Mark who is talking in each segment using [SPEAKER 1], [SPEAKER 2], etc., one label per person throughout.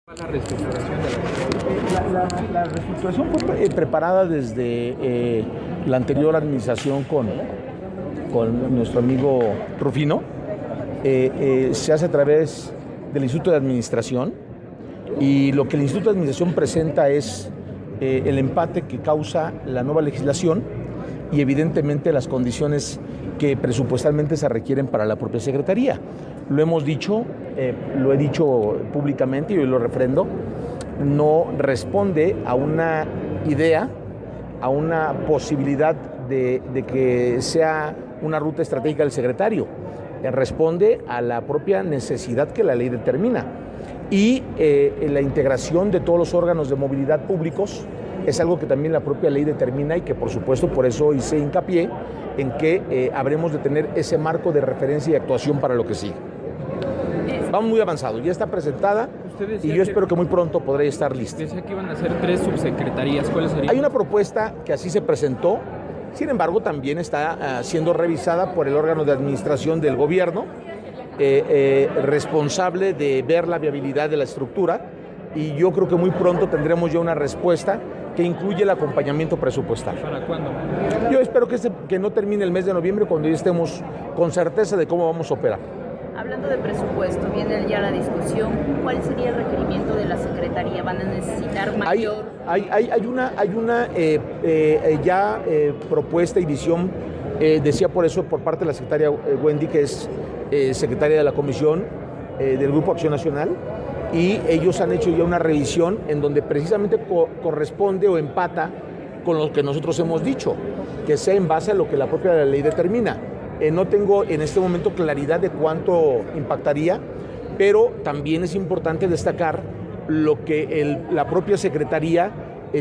[SPEAKER 1] La reestructuración de
[SPEAKER 2] la reestructuración fue preparada desde la anterior administración con nuestro amigo Rufino. Se hace a través del Instituto de Administración, y lo que el Instituto de Administración presenta es el empate que causa la nueva legislación y evidentemente las condiciones que presupuestalmente se requieren para la propia Secretaría. Lo hemos dicho, lo he dicho públicamente y hoy lo refrendo, no responde a una idea, a una posibilidad de que sea una ruta estratégica del secretario. Responde a la propia necesidad que la ley determina. Y la integración de todos los órganos de movilidad públicos es algo que también la propia ley determina y que por supuesto por eso hice hincapié en que habremos de tener ese marco de referencia y actuación para lo que sigue. Vamos muy avanzados, ya está presentada y yo espero que muy pronto podré estar lista.
[SPEAKER 1] Decía que iban a ser 3 subsecretarías, ¿cuáles serían?
[SPEAKER 2] Hay una propuesta que así se presentó, sin embargo también está siendo revisada por el órgano de administración del gobierno, responsable de ver la viabilidad de la estructura, y yo creo que muy pronto tendremos ya una respuesta que incluye el acompañamiento presupuestal.
[SPEAKER 1] ¿Para cuándo?
[SPEAKER 2] Yo espero que no termine el mes de noviembre, cuando ya estemos con certeza de cómo vamos a operar.
[SPEAKER 3] Hablando de presupuesto, viene ya la discusión. ¿Cuál sería el requerimiento de la Secretaría? ¿Van a necesitar mayor?
[SPEAKER 2] Hay una ya propuesta y visión, decía por eso por parte de la secretaria Wendy, que es secretaria de la Comisión del Grupo Acción Nacional, y ellos han hecho ya una revisión en donde precisamente corresponde o empata con lo que nosotros hemos dicho, que sea en base a lo que la propia ley determina. No tengo en este momento claridad de cuánto impactaría, pero también es importante destacar lo que la propia Secretaría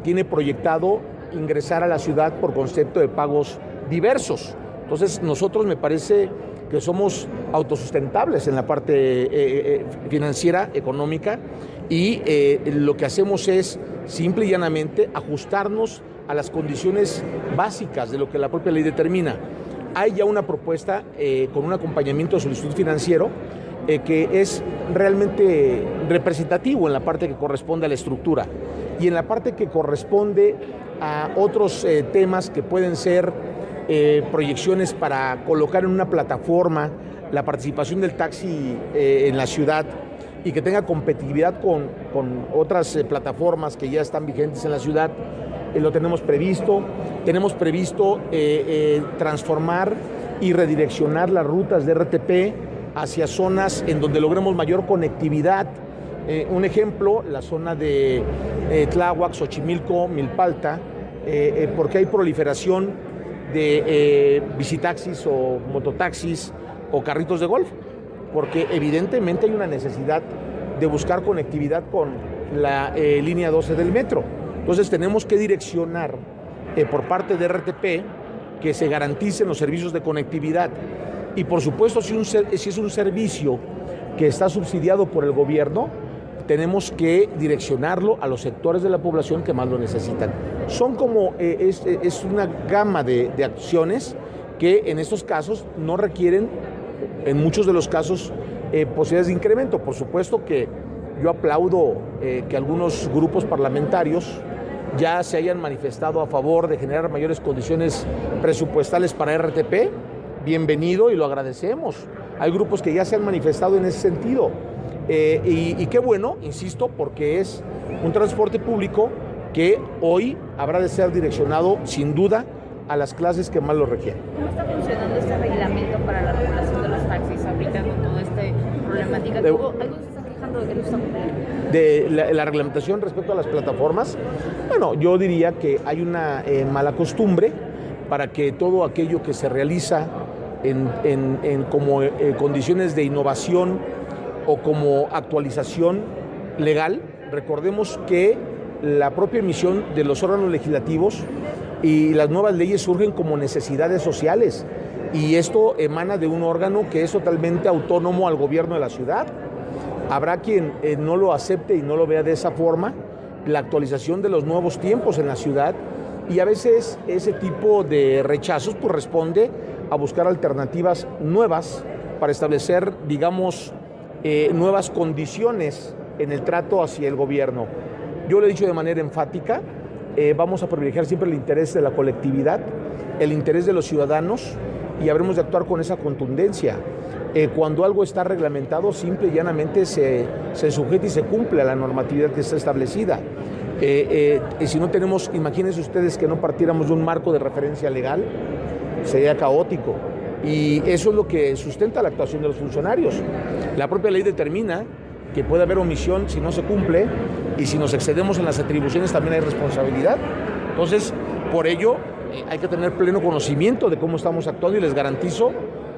[SPEAKER 2] tiene proyectado ingresar a la ciudad por concepto de pagos diversos. Entonces, nosotros me parece que somos autosustentables en la parte financiera, económica, y lo que hacemos es simple y llanamente ajustarnos a las condiciones básicas de lo que la propia ley determina. Hay ya una propuesta con un acompañamiento de solicitud financiero que es realmente representativo en la parte que corresponde a la estructura, y en la parte que corresponde a otros temas que pueden ser proyecciones para colocar en una plataforma la participación del taxi en la ciudad y que tenga competitividad con otras plataformas que ya están vigentes en la ciudad. Lo tenemos previsto transformar y redireccionar las rutas de RTP hacia zonas en donde logremos mayor conectividad. Un ejemplo, la zona de Tláhuac, Xochimilco, Milpalta, porque hay proliferación de bicitaxis o mototaxis o carritos de golf, porque evidentemente hay una necesidad de buscar conectividad con la línea 12 del metro. Entonces tenemos que direccionar por parte de RTP que se garanticen los servicios de conectividad, y por supuesto si es un servicio que está subsidiado por el gobierno, tenemos que direccionarlo a los sectores de la población que más lo necesitan. Son como, es una gama de acciones que en estos casos no requieren, en muchos de los casos, posibilidades de incremento. Por supuesto que yo aplaudo que algunos grupos parlamentarios ya se hayan manifestado a favor de generar mayores condiciones presupuestales para RTP. Bienvenido, y lo agradecemos. Hay grupos que ya se han manifestado en ese sentido. Y qué bueno, insisto, porque es un transporte público que hoy habrá de ser direccionado sin duda a las clases que más lo requieren.
[SPEAKER 3] ¿Cómo está funcionando este reglamento para la regulación de los taxis aplicando toda esta problemática? ¿Algo se está quejando de que no está cumpliendo?
[SPEAKER 2] De la reglamentación respecto a las plataformas, bueno, yo diría que hay una mala costumbre para que todo aquello que se realiza en como condiciones de innovación o como actualización legal, recordemos que la propia emisión de los órganos legislativos y las nuevas leyes surgen como necesidades sociales, y esto emana de un órgano que es totalmente autónomo al gobierno de la ciudad. Habrá quien no lo acepte y no lo vea de esa forma, la actualización de los nuevos tiempos en la ciudad, y a veces ese tipo de rechazos pues responde a buscar alternativas nuevas para establecer, digamos, nuevas condiciones en el trato hacia el gobierno. Yo lo he dicho de manera enfática, vamos a privilegiar siempre el interés de la colectividad, el interés de los ciudadanos, y habremos de actuar con esa contundencia. Cuando algo está reglamentado, simple y llanamente se sujeta y se cumple a la normatividad que está establecida. Si no tenemos, imagínense ustedes que no partiéramos de un marco de referencia legal, sería caótico. Y eso es lo que sustenta la actuación de los funcionarios. La propia ley determina que puede haber omisión si no se cumple, y si nos excedemos en las atribuciones también hay responsabilidad. Entonces, por ello, hay que tener pleno conocimiento de cómo estamos actuando, y les garantizo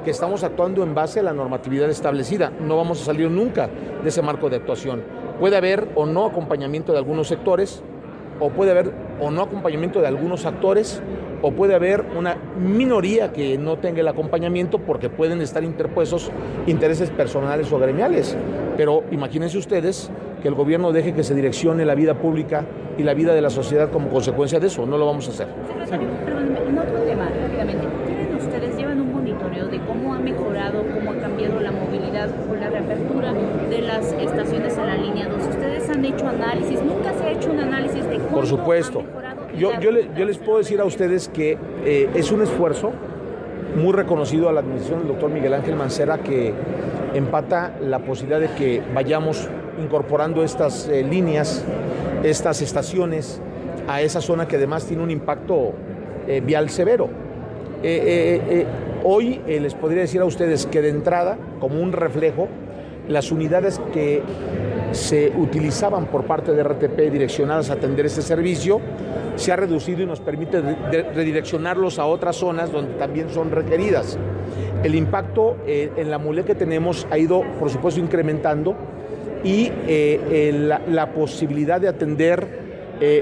[SPEAKER 2] que estamos actuando en base a la normatividad establecida. No vamos a salir nunca de ese marco de actuación. Puede haber o no acompañamiento de algunos sectores, o puede haber o no acompañamiento de algunos actores, o puede haber una minoría que no tenga el acompañamiento porque pueden estar interpuestos intereses personales o gremiales. Pero imagínense ustedes que el gobierno deje que se direccione la vida pública y la vida de la sociedad como consecuencia de eso. No lo vamos a hacer.
[SPEAKER 3] Secretario, perdónenme, en otro tema, rápidamente, llevan un monitoreo de cómo ha mejorado, cómo ha cambiado la movilidad con la reapertura de las estaciones en la línea 2. ¿Ustedes han hecho análisis? ¿Nunca se ha hecho un análisis de cómo
[SPEAKER 2] Por supuesto.
[SPEAKER 3] ha mejorado?
[SPEAKER 2] Yo les puedo decir a ustedes que es un esfuerzo muy reconocido a la administración del doctor Miguel Ángel Mancera, que empata la posibilidad de que vayamos incorporando estas líneas, estas estaciones a esa zona que además tiene un impacto vial severo. Hoy les podría decir a ustedes que de entrada, como un reflejo, las unidades que se utilizaban por parte de RTP direccionadas a atender este servicio se ha reducido y nos permite redireccionarlos a otras zonas donde también son requeridas. El impacto en la movilidad que tenemos ha ido, por supuesto, incrementando, y la posibilidad de atender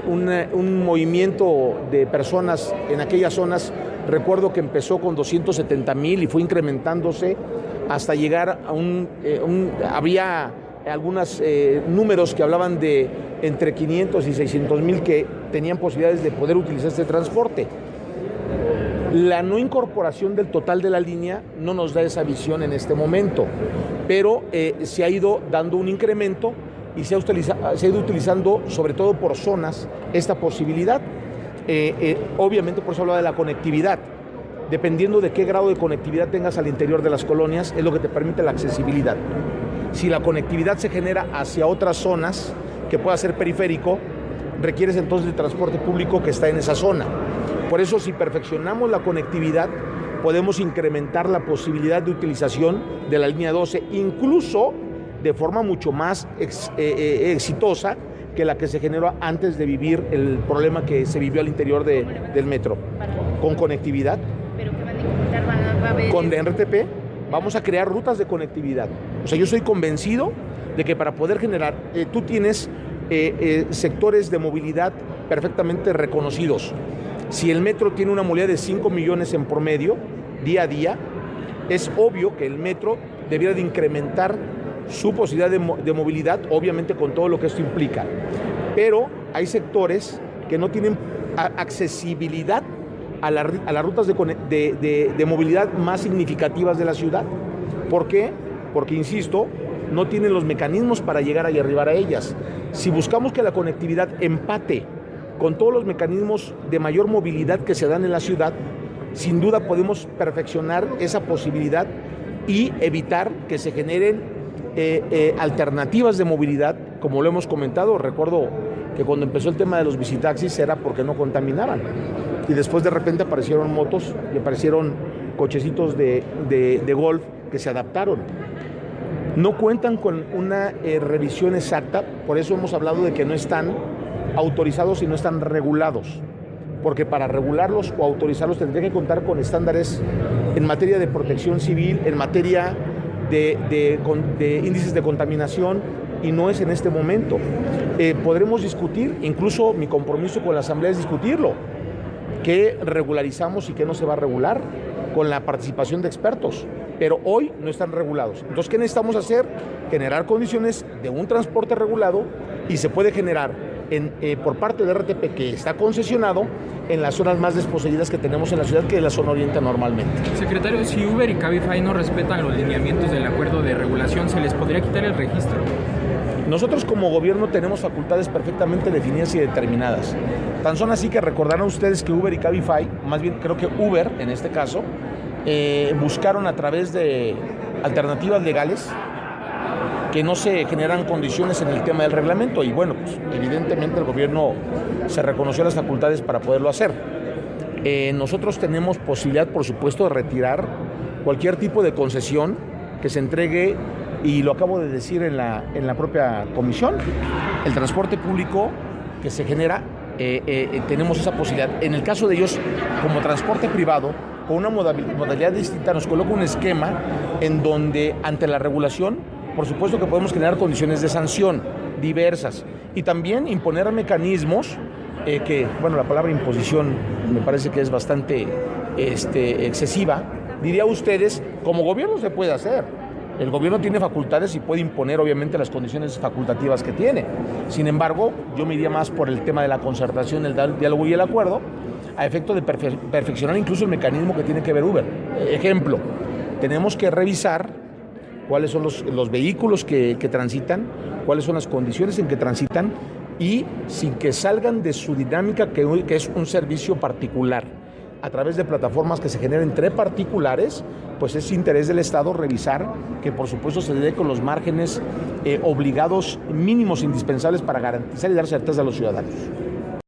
[SPEAKER 2] un movimiento de personas en aquellas zonas. Recuerdo que empezó con 270,000 y fue incrementándose hasta llegar a había algunos números que hablaban de entre 500 y 600,000 que tenían posibilidades de poder utilizar este transporte. La no incorporación del total de la línea no nos da esa visión en este momento, pero se ha ido dando un incremento y se ha ido utilizando, sobre todo por zonas, esta posibilidad. Obviamente, por eso hablaba de la conectividad. Dependiendo de qué grado de conectividad tengas al interior de las colonias, es lo que te permite la accesibilidad. Si la conectividad se genera hacia otras zonas, que pueda ser periférico, requieres entonces de transporte público que está en esa zona. Por eso, si perfeccionamos la conectividad, podemos incrementar la posibilidad de utilización de la línea 12, incluso de forma mucho más exitosa que la que se generó antes de vivir el problema que se vivió al interior del metro. Con conectividad.
[SPEAKER 3] ¿Pero qué van a implementar? ¿Va a haber?
[SPEAKER 2] Con RTP vamos a crear rutas de conectividad. O sea, yo estoy convencido de que para poder generar, tú tienes sectores de movilidad perfectamente reconocidos. Si el metro tiene una movilidad de 5 millones en promedio, día a día, es obvio que el metro debiera de incrementar su posibilidad de movilidad, obviamente con todo lo que esto implica. Pero hay sectores que no tienen accesibilidad a las rutas de movilidad más significativas de la ciudad. ¿Por qué? Porque, insisto, no tienen los mecanismos para llegar y arribar a ellas. Si buscamos que la conectividad empate con todos los mecanismos de mayor movilidad que se dan en la ciudad, sin duda podemos perfeccionar esa posibilidad y evitar que se generen alternativas de movilidad, como lo hemos comentado. Recuerdo que cuando empezó el tema de los bicitaxis era porque no contaminaban, y después de repente aparecieron motos y aparecieron cochecitos de golf que se adaptaron. No cuentan con una revisión exacta, por eso hemos hablado de que no están autorizados y no están regulados, porque para regularlos o autorizarlos tendría que contar con estándares en materia de protección civil, en materia de índices de contaminación, y no es en este momento. Podremos discutir, incluso mi compromiso con la Asamblea es discutirlo, qué regularizamos y qué no se va a regular, con la participación de expertos, pero hoy no están regulados. Entonces, ¿qué necesitamos hacer? Generar condiciones de un transporte regulado, y se puede generar por parte de RTP, que está concesionado en las zonas más desposeídas que tenemos en la ciudad, que es la zona oriente normalmente.
[SPEAKER 1] Secretario, si Uber y Cabify no respetan los lineamientos del acuerdo de regulación, ¿se les podría quitar el registro?
[SPEAKER 2] Nosotros como gobierno tenemos facultades perfectamente definidas y determinadas. Tan son así que recordarán ustedes que Uber y Cabify, más bien creo que Uber en este caso, buscaron a través de alternativas legales que no se generan condiciones en el tema del reglamento y bueno, pues evidentemente el gobierno se reconoció las facultades para poderlo hacer. Nosotros tenemos posibilidad, por supuesto, de retirar cualquier tipo de concesión que se entregue, y lo acabo de decir en la propia comisión, el transporte público que se genera, tenemos esa posibilidad. En el caso de ellos, como transporte privado, con una modalidad distinta, nos coloca un esquema en donde, ante la regulación, por supuesto que podemos generar condiciones de sanción diversas y también imponer mecanismos que, bueno, la palabra imposición me parece que es bastante excesiva. Diría a ustedes, como gobierno se puede hacer. El gobierno tiene facultades y puede imponer, obviamente, las condiciones facultativas que tiene. Sin embargo, yo me iría más por el tema de la concertación, el diálogo y el acuerdo, a efecto de perfeccionar incluso el mecanismo que tiene que ver Uber. Ejemplo, tenemos que revisar cuáles son los vehículos que transitan, cuáles son las condiciones en que transitan y sin que salgan de su dinámica, que es un servicio particular. A través de plataformas que se generen entre particulares, pues es interés del Estado revisar que por supuesto se dé con los márgenes obligados mínimos indispensables para garantizar y dar certeza a los ciudadanos.